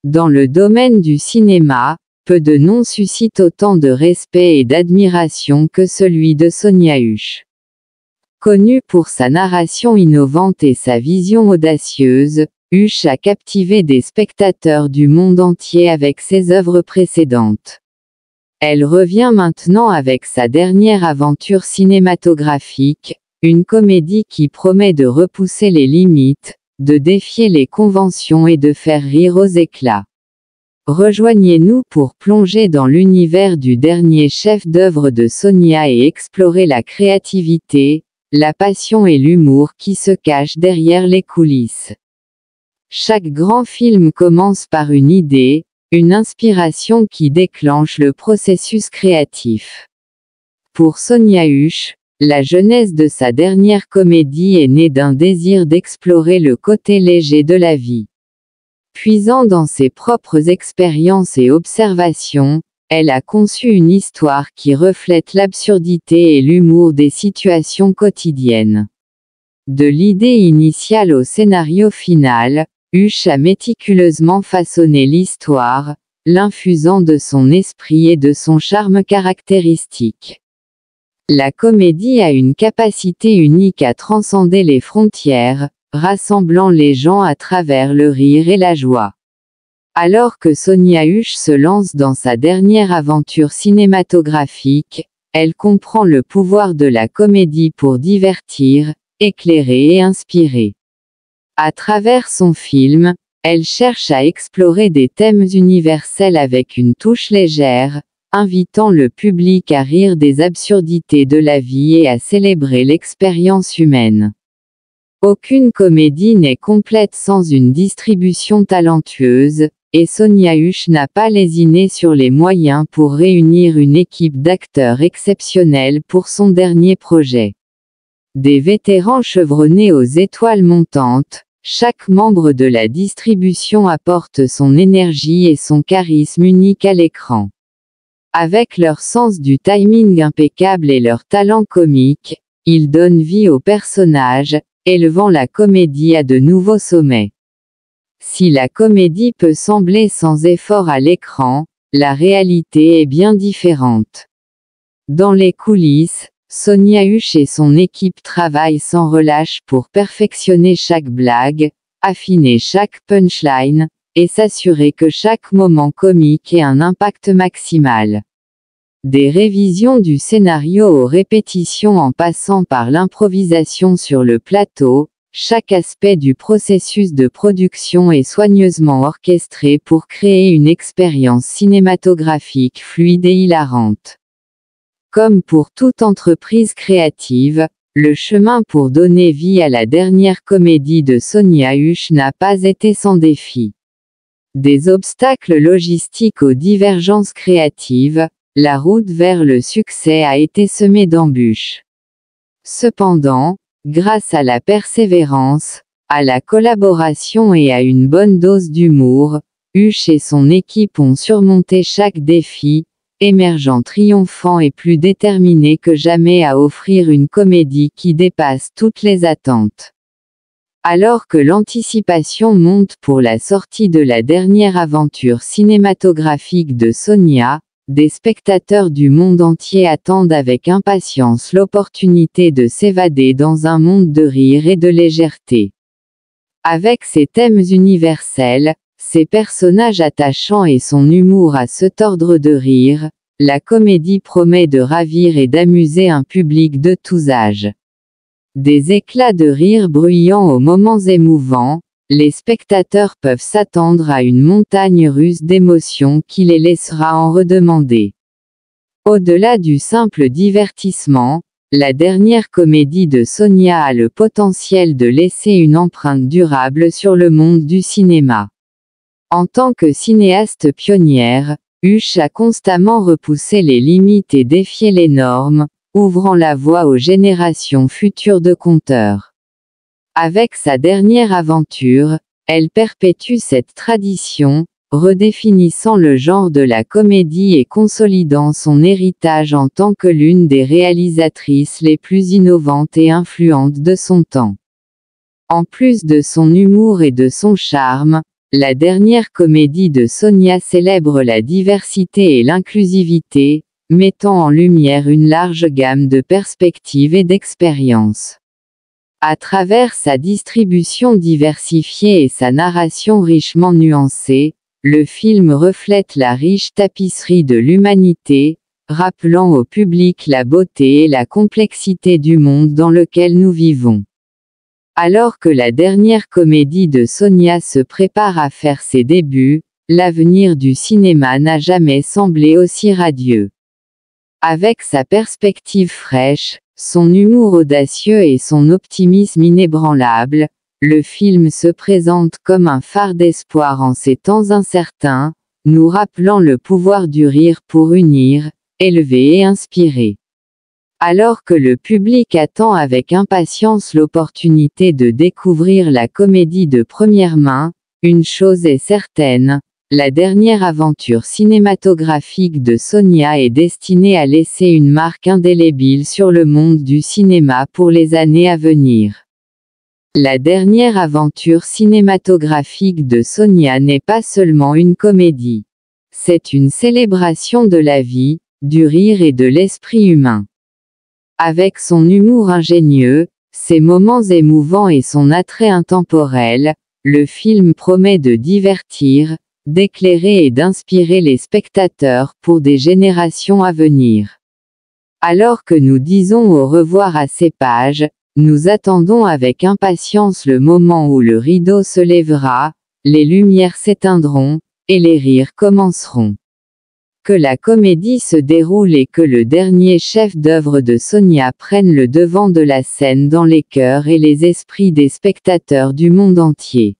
Dans le domaine du cinéma, peu de noms suscitent autant de respect et d'admiration que celui de Sonia Huche. Connue pour sa narration innovante et sa vision audacieuse, Huche a captivé des spectateurs du monde entier avec ses œuvres précédentes. Elle revient maintenant avec sa dernière aventure cinématographique, une comédie qui promet de repousser les limites, de défier les conventions et de faire rire aux éclats. Rejoignez-nous pour plonger dans l'univers du dernier chef-d'œuvre de Sonia et explorer la créativité, la passion et l'humour qui se cachent derrière les coulisses. Chaque grand film commence par une idée, une inspiration qui déclenche le processus créatif. Pour Sonia Huche, la genèse de sa dernière comédie est née d'un désir d'explorer le côté léger de la vie. Puisant dans ses propres expériences et observations, elle a conçu une histoire qui reflète l'absurdité et l'humour des situations quotidiennes. De l'idée initiale au scénario final, Huche a méticuleusement façonné l'histoire, l'infusant de son esprit et de son charme caractéristique. La comédie a une capacité unique à transcender les frontières, rassemblant les gens à travers le rire et la joie. Alors que Sonia Huche se lance dans sa dernière aventure cinématographique, elle comprend le pouvoir de la comédie pour divertir, éclairer et inspirer. À travers son film, elle cherche à explorer des thèmes universels avec une touche légère, invitant le public à rire des absurdités de la vie et à célébrer l'expérience humaine. Aucune comédie n'est complète sans une distribution talentueuse, et Sonia Huche n'a pas lésiné sur les moyens pour réunir une équipe d'acteurs exceptionnels pour son dernier projet. Des vétérans chevronnés aux étoiles montantes, chaque membre de la distribution apporte son énergie et son charisme unique à l'écran. Avec leur sens du timing impeccable et leur talent comique, ils donnent vie aux personnages, élevant la comédie à de nouveaux sommets. Si la comédie peut sembler sans effort à l'écran, la réalité est bien différente. Dans les coulisses, Sonia Huche et son équipe travaillent sans relâche pour perfectionner chaque blague, affiner chaque punchline, et s'assurer que chaque moment comique ait un impact maximal. Des révisions du scénario aux répétitions en passant par l'improvisation sur le plateau, chaque aspect du processus de production est soigneusement orchestré pour créer une expérience cinématographique fluide et hilarante. Comme pour toute entreprise créative, le chemin pour donner vie à la dernière comédie de Sonia Huche n'a pas été sans défi. Des obstacles logistiques aux divergences créatives, la route vers le succès a été semée d'embûches. Cependant, grâce à la persévérance, à la collaboration et à une bonne dose d'humour, Huche et son équipe ont surmonté chaque défi, émergeant triomphant et plus déterminé que jamais à offrir une comédie qui dépasse toutes les attentes. Alors que l'anticipation monte pour la sortie de la dernière aventure cinématographique de Sonia, des spectateurs du monde entier attendent avec impatience l'opportunité de s'évader dans un monde de rire et de légèreté. Avec ses thèmes universels, ses personnages attachants et son humour à se tordre de rire, la comédie promet de ravir et d'amuser un public de tous âges. Des éclats de rire bruyants aux moments émouvants, les spectateurs peuvent s'attendre à une montagne russe d'émotions qui les laissera en redemander. Au-delà du simple divertissement, la dernière comédie de Sonia a le potentiel de laisser une empreinte durable sur le monde du cinéma. En tant que cinéaste pionnière, Huche a constamment repoussé les limites et défié les normes, ouvrant la voie aux générations futures de conteurs. Avec sa dernière aventure, elle perpétue cette tradition, redéfinissant le genre de la comédie et consolidant son héritage en tant que l'une des réalisatrices les plus innovantes et influentes de son temps. En plus de son humour et de son charme, la dernière comédie de Sonia célèbre la diversité et l'inclusivité, mettant en lumière une large gamme de perspectives et d'expériences. À travers sa distribution diversifiée et sa narration richement nuancée, le film reflète la riche tapisserie de l'humanité, rappelant au public la beauté et la complexité du monde dans lequel nous vivons. Alors que la dernière comédie de Sonia se prépare à faire ses débuts, l'avenir du cinéma n'a jamais semblé aussi radieux. Avec sa perspective fraîche, son humour audacieux et son optimisme inébranlable, le film se présente comme un phare d'espoir en ces temps incertains, nous rappelant le pouvoir du rire pour unir, élever et inspirer. Alors que le public attend avec impatience l'opportunité de découvrir la comédie de première main, une chose est certaine, la dernière aventure cinématographique de Sonia est destinée à laisser une marque indélébile sur le monde du cinéma pour les années à venir. La dernière aventure cinématographique de Sonia n'est pas seulement une comédie. C'est une célébration de la vie, du rire et de l'esprit humain. Avec son humour ingénieux, ses moments émouvants et son attrait intemporel, le film promet de divertir, d'éclairer et d'inspirer les spectateurs pour des générations à venir. Alors que nous disons au revoir à ces pages, nous attendons avec impatience le moment où le rideau se lèvera, les lumières s'éteindront, et les rires commenceront. Que la comédie se déroule et que le dernier chef-d'œuvre de Sonia prenne le devant de la scène dans les cœurs et les esprits des spectateurs du monde entier.